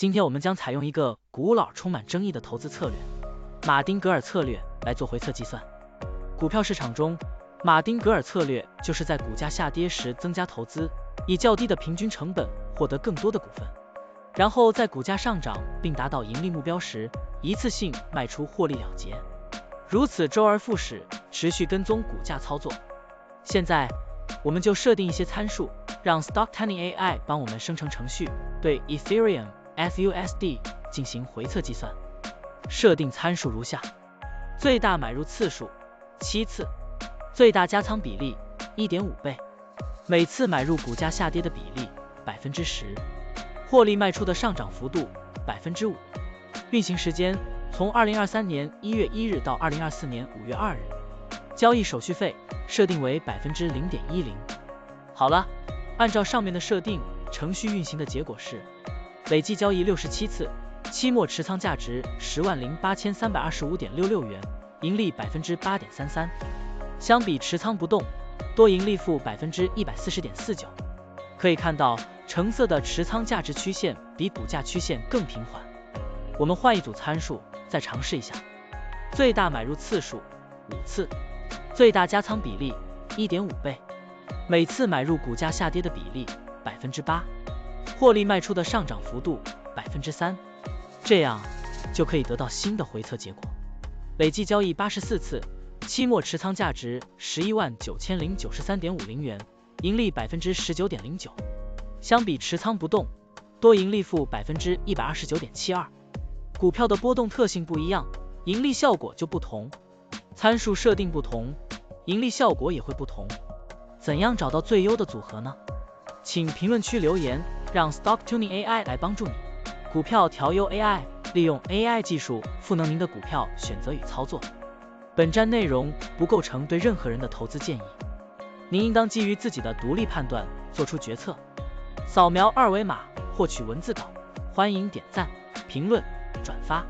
今天我们将采用一个古老、充满争议的投资策略——马丁格尔策略来做回测计算。股票市场中，马丁格尔策略就是在股价下跌时增加投资，以较低的平均成本获得更多的股份，然后在股价上涨并达到盈利目标时，一次性卖出获利了结。如此周而复始，持续跟踪股价操作。现在，我们就设定一些参数，让 Stocktiny AI 帮我们生成程序，对 Ethereum、FUSD 进行回测计算。设定参数如下：最大买入次数7次，最大加仓比例 1.5 倍，每次买入股价下跌的比例 10%， 获利卖出的上涨幅度 5%， 运行时间从2023年1月1日到2024年5月2日，交易手续费设定为 0.10%。 好了，按照上面的设定，程序运行的结果是累计交易67次，期末持仓价值108325.66元，盈利 8.33%， 相比持仓不动，多盈利负 140.49%。 可以看到，橙色的持仓价值曲线比股价曲线更平缓。我们换一组参数，再尝试一下。最大买入次数5次，最大加仓比例 1.5 倍，每次买入股价下跌的比例 8%， 获利卖出的上涨幅度 3%， 这样就可以得到新的回测结果。累计交易84次，期末持仓价值119093.50元，盈利 19.09%， 相比持仓不动，多盈利负 129.72%。 股票的波动特性不一样，盈利效果就不同，参数设定不同，盈利效果也会不同。怎样找到最优的组合呢？请评论区留言，让 Stocktiny AI 来帮助你。股票调优 AI， 利用 AI 技术赋能您的股票选择与操作。本站内容不构成对任何人的投资建议，您应当基于自己的独立判断做出决策。扫描二维码获取文字稿，欢迎点赞、评论、转发。